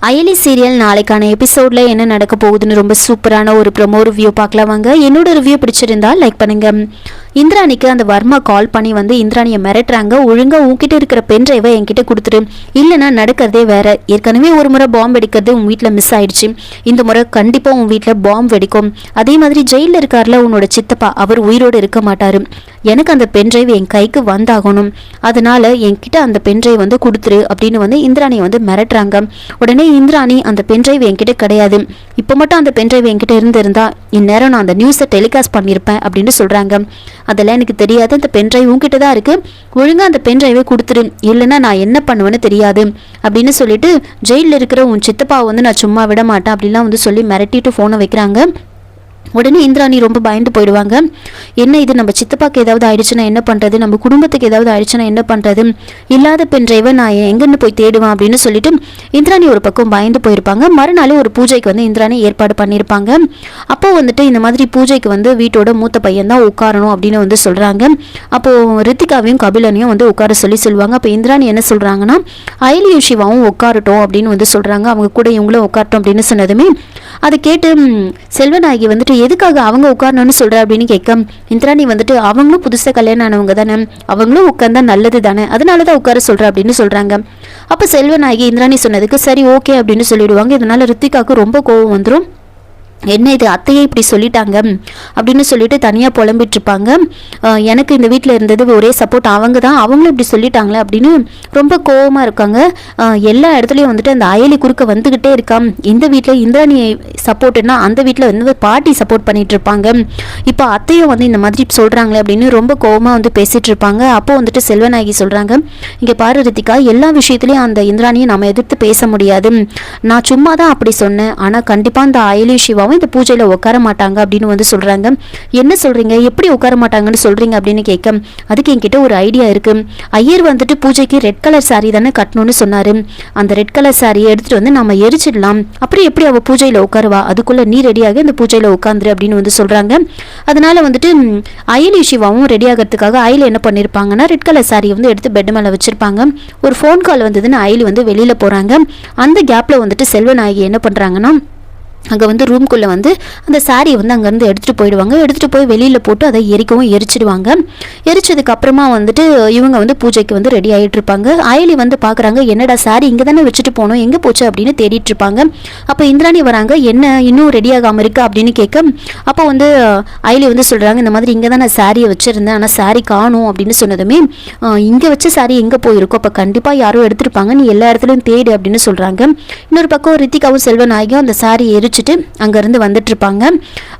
Ayali serial நாளைக்கான எபிசோட்ல என்ன நடக்க போகுதுன்னு ரொம்ப சூப்பரான ஒரு ப்ரோமோ ரிவ்யூ பார்க்கலாம் வாங்க. என்னோட ரிவ்யூ பிடிச்சிருந்தா லைக் பண்ணுங்க. இந்திராணிக்கு அந்த வர்மா கால் பண்ணி வந்து இந்திராணியை மிரட்டுறாங்க. ஒழுங்கா உன்கிட்ட இருக்கிற பென் டிரைவை என்கிட்ட கொடுத்துரு, இல்லைன்னா நடக்கிறதே வேற. ஏற்கனவே ஒரு முறை பாம்பு வெடிக்கிறது உன் வீட்டில் மிஸ் ஆயிடுச்சு, இந்த முறை கண்டிப்பா உன் வீட்டில் பாம்பு வெடிக்கும். அதே மாதிரி ஜெயிலில் இருக்கார்ல உன்னோட சித்தப்பா, அவர் உயிரோடு இருக்க மாட்டாரு. எனக்கு அந்த பென் டிரைவ் என் கைக்கு வந்தாகணும், அதனால என்கிட்ட அந்த பென் டிரைவ் வந்து கொடுத்துரு அப்படின்னு வந்து இந்திராணியை வந்து மிரட்டுறாங்க. உடனே இந்திராணி அந்த பென் டிரைவ் என்கிட்ட கிடையாது, இப்போ மட்டும் அந்த பென் டிரைவ் என்கிட்ட இருந்திருந்தா இந்நேரம் நான் அந்த நியூஸை டெலிகாஸ்ட் பண்ணியிருப்பேன் அப்படின்னு சொல்றாங்க. அதெல்லாம் எனக்கு தெரியாது, அந்த பென் டிரைவ் உங்ககிட்ட தான் இருக்கு, ஒழுங்கா அந்த பென் டிரைவை கொடுத்துரு, இல்லைன்னா நான் என்ன பண்ணுவேன்னு தெரியாது அப்படின்னு சொல்லிட்டு ஜெயிலில் இருக்கிற உன் சித்தப்பாவை வந்து நான் சும்மா விட மாட்டேன் அப்படிலாம் வந்து சொல்லி மிரட்டிட்டு ஃபோனை வைக்கிறாங்க. உடனே இந்திராணி ரொம்ப பயந்து போயிடுவாங்க. என்ன இது, நம்ம சித்தப்பாக்கு ஏதாவது ஆயிடுச்சுன்னா என்ன பண்ணுறது, நம்ம குடும்பத்துக்கு ஏதாவது ஆயிடுச்சுன்னா என்ன பண்ணுறது, இல்லாத பென் டிரைவை நான் எங்கன்னு போய் தேடுவேன் அப்படின்னு சொல்லிட்டு இந்திராணி ஒரு பக்கம் பயந்து போயிருப்பாங்க. மறுநாள் ஒரு பூஜைக்கு வந்து இந்திராணி ஏற்பாடு பண்ணியிருப்பாங்க. அப்போ வந்துட்டு இந்த மாதிரி பூஜைக்கு வந்து வீட்டோட மூத்த பையன் தான் உட்காரணும் அப்படின்னு வந்து சொல்கிறாங்க. அப்போது ரித்திகாவையும் கபிலனையும் வந்து உட்கார சொல்லுவாங்க. அப்போ இந்திராணி என்ன சொல்கிறாங்கன்னா, அயலியும் சிவாவும் உட்காரட்டும் அப்படின்னு வந்து சொல்கிறாங்க. அவங்க கூட இவங்களும் உட்காரட்டும் அப்படின்னு சொன்னதுமே அதை கேட்டு செல்வநாயகி வந்துட்டு எதுக்காக அவங்க உட்காரணும்னு சொல்ற அப்படின்னு கேட்க, இந்திராணி வந்துட்டு அவங்களும் புதுசாக கல்யாணம் ஆனவங்க தானே, அவங்களும் உட்கார்ந்தா நல்லது தானே, அதனாலதான் உட்கார சொல்ற அப்படின்னு சொல்றாங்க. அப்ப செல்வநாயகி இந்திராணி சொன்னதுக்கு சரி ஓகே அப்படின்னு சொல்லிடுவாங்க. இதனால ரித்திகாவுக்கு ரொம்ப கோவம் வந்துடும். என்ன இது, அத்தையே இப்படி சொல்லிட்டாங்க அப்படின்னு சொல்லிட்டு தனியாக புலம்பிட்டு இருப்பாங்க. எனக்கு இந்த வீட்டில் இருந்தது ஒரே சப்போர்ட் அவங்க தான், அவங்களும் இப்படி சொல்லிட்டாங்களே அப்படின்னு ரொம்ப கோவமாக இருக்காங்க. எல்லா இடத்துலையும் வந்துட்டு அந்த அயலி குறுக்க வந்துக்கிட்டே இருக்கா. இந்த வீட்டில் இந்திராணி சப்போர்ட்னா அந்த வீட்டில் வந்து பாட்டி சப்போர்ட் பண்ணிட்டு இருப்பாங்க. இப்போ அத்தையும் வந்து இந்த மாதிரி சொல்கிறாங்களே அப்படின்னு ரொம்ப கோவமாக வந்து பேசிட்டு இருப்பாங்க. அப்போ வந்துட்டு செல்வநாயகி சொல்கிறாங்க, இங்கே பாரு ரித்திகா, எல்லா விஷயத்துலையும் அந்த இந்திராணியை நம்ம எதிர்த்து பேச முடியாது, நான் சும்மா தான் அப்படி சொன்னேன், ஆனால் கண்டிப்பாக அந்த அயலி சிவா இந்த பூஜையில உட்கார மாட்டாங்க அப்படின்னு வந்து சொல்றாங்க. என்ன சொல்றீங்க, எப்படி உட்கார மாட்டாங்கன்னு சொல்றீங்க அப்படின்னு கேட்க, அதுக்கு என்கிட்ட ஒரு ஐடியா இருக்கு. ஐயர் வந்துட்டு பூஜைக்கு ரெட் கலர் சாரி தானே கட்டணும்னு சொன்னாரு, அந்த ரெட் கலர் சாரியை எடுத்துட்டு வந்து நம்ம எரிச்சிடலாம், அப்புறம் எப்படி அவ பூஜையில உட்காருவா, அதுக்குள்ள நீ ரெடியாக இந்த பூஜையில உட்காந்துரு அப்படின்னு வந்து சொல்றாங்க. அதனால வந்துட்டு அயலி சிவாவும் ரெடி ஆகிறதுக்காக அயலி என்ன பண்ணிருப்பாங்கன்னா ரெட் கலர் சாரியை வந்து எடுத்து பெட் மேல வச்சிருப்பாங்க. ஒரு ஃபோன் கால் வந்ததுன்னு அயலி வந்து வெளியில போறாங்க. அந்த கேப்ல வந்துட்டு செல்வநாயகி என்ன பண்றாங்கன்னா அங்கே வந்து ரூம்குள்ளே வந்து அந்த சாரியை வந்து அங்கேருந்து எடுத்துகிட்டு போயிடுவாங்க. எடுத்துகிட்டு போய் வெளியில் போட்டு அதை எரிச்சிடுவாங்க. எரிச்சதுக்கு அப்புறமா வந்துட்டு இவங்க வந்து பூஜைக்கு வந்து ரெடி ஆகிட்டு இருப்பாங்க. அயலி வந்து பார்க்குறாங்க, என்னடா சாரி இங்கே தானே வச்சுட்டு போனோம், எங்கே போச்சு அப்படின்னு தேடிட்டு இருப்பாங்க. அப்போ இந்திராணி வராங்க, என்ன இன்னும் ரெடி ஆகாமல் இருக்கா அப்படின்னு கேட்க, அப்போ வந்து அயலி வந்து சொல்கிறாங்க, இந்த மாதிரி இங்கே தான் நான் சாரியை வச்சுருந்தேன், ஆனால் சாரி காணும் அப்படின்னு சொன்னதுமே, இங்கே வச்ச சாரி எங்கே போயிருக்கோம், அப்போ கண்டிப்பாக யாரும் எடுத்துருப்பாங்க, நீ எல்லா இடத்துலையும் தேடு அப்படின்னு சொல்கிறாங்க. இன்னொரு பக்கம் ரித்திகாவும் செல்வநாயகியும் அந்த சாரி எரிச்சிட்டு அங்கிருந்து வந்துட்டு இருப்பாங்க.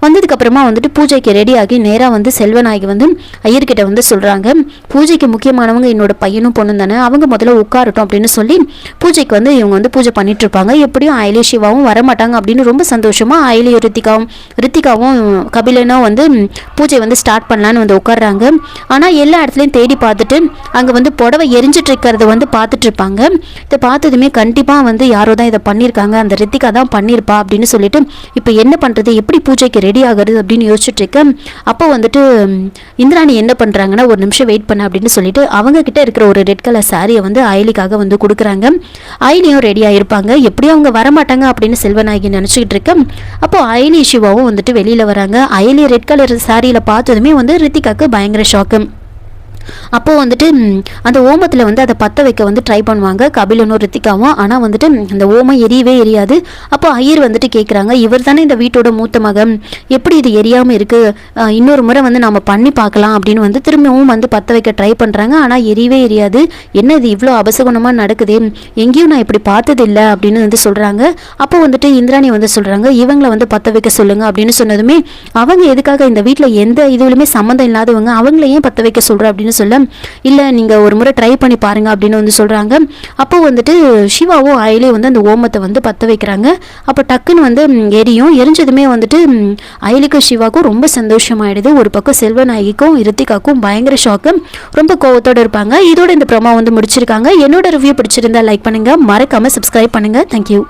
வந்ததுக்கு அப்புறமா வந்துட்டு பூஜைக்கு ரெடி ஆகி நேரா வந்து செல்வநாயகி வந்து ஐயர்கிட்ட வந்து சொல்றாங்க, பூஜைக்கு முக்கியமானவங்க என்னோட பையனும் பொண்ணும் தானே, அவங்க முதல்ல உட்காரட்டும் அப்படின்னு சொல்லி பூஜைக்கு வந்து இவங்க வந்து பூஜை பண்ணிட்டு இருப்பாங்க. எப்படியும் அயலி சிவாவும் வரமாட்டாங்க அப்படின்னு ரொம்ப சந்தோஷமா அயலியும் ரித்திகாவும் கபிலனும் வந்து பூஜை வந்து ஸ்டார்ட் பண்ணலான்னு வந்து உட்கார்றாங்க. ஆனா எல்லா இடத்துலையும் தேடி பார்த்துட்டு அங்க வந்து புடவை எரிஞ்சிட்டு இருக்கிறத வந்து பார்த்துட்டு இருப்பாங்க. இதை பார்த்ததுமே கண்டிப்பா வந்து யாரோ தான் இதை பண்ணியிருக்காங்க, அந்த ரித்திகா தான் பண்ணியிருப்பா அப்படின்னு சொல்லிட்டு இப்போ என்ன பண்றது, எப்படி பூஜைக்கு ரெடி ஆகுறது அப்படின்னு யோசிச்சுட்டு இருக்க, அப்போ வந்துட்டு இந்திராணி என்ன பண்றாங்கன்னா, ஒரு நிமிஷம் வெயிட் பண்ண அப்படின்னு சொல்லிட்டு அவங்க கிட்ட இருக்கிற ஒரு ரெட் கலர் சாரியை வந்து அயலிக்காக வந்து கொடுக்குறாங்க. அயலியும் ரெடி ஆயிருப்பாங்க, எப்படியும் அவங்க வரமாட்டாங்க அப்படின்னு செல்வநாயகி நினைச்சுக்கிட்டு இருக்க, அப்போ அயலி சிவாவும் வந்துட்டு வெளியில வராங்க. அயலி ரெட் கலர் சாரியில பார்த்ததுமே வந்து ரித்திகாக்கு பயங்கர ஷாக்கு. அப்போ வந்துட்டு அந்த ஓமத்தில் வந்து அதை பற்ற வைக்க வந்து ட்ரை பண்ணுவாங்க கபிலனும் ரித்திகாவும். ஆனால் வந்துட்டு அந்த ஓமம் எரியவே எரியாது. அப்போ ஐயர் வந்துட்டு கேட்குறாங்க, இவர் தானே இந்த வீட்டோட மூத்த மகன், எப்படி இது எரியாமல் இருக்கு, இன்னொரு முறை வந்து நம்ம பண்ணி பார்க்கலாம் அப்படின்னு வந்து திரும்பவும் வந்து பற்ற வைக்க ட்ரை பண்ணுறாங்க. ஆனால் எரியவே எரியாது. என்ன இது இவ்வளோ அபசகுணமாக நடக்குது, எங்கேயும் நான் இப்படி பார்த்ததில்லை அப்படின்னு வந்து சொல்கிறாங்க. அப்போ வந்துட்டு இந்திராணி வந்து சொல்கிறாங்க, இவங்களை வந்து பற்ற வைக்க சொல்லுங்க அப்படின்னு சொன்னதுமே, அவங்க எதுக்காக இந்த வீட்டில் எந்த இதுலையுமே சம்மந்தம் இல்லாதவங்க அவங்கள ஏன் பற்ற வைக்க சொல்கிற அப்படின்னு சொல்ல, இல்லை நீங்கள் ஒரு முறை ட்ரை பண்ணி பாருங்க அப்படின்னு வந்து சொல்கிறாங்க. அப்போ வந்துட்டு சிவாவும் அயலியும் வந்து அந்த ஓமத்தை வந்து பற்ற வைக்கிறாங்க. அப்போ டக்குன்னு வந்து எரிஞ்சதுமே வந்துட்டு அயலிக்கும் சிவாக்கும் ரொம்ப சந்தோஷமாயிடுது. ஒரு பக்கம் செல்வநாயகிக்கும் ரித்திகாக்கும் பயங்கர ஷாக்கு, ரொம்ப கோவத்தோடு இருப்பாங்க. இதோட இந்த ப்ரோமோ வந்து முடிச்சிருக்காங்க. என்னோட ரிவ்யூ பிடிச்சிருந்தா லைக் பண்ணுங்க, மறக்காம சப்ஸ்கிரைப் பண்ணுங்க. தேங்க்யூ.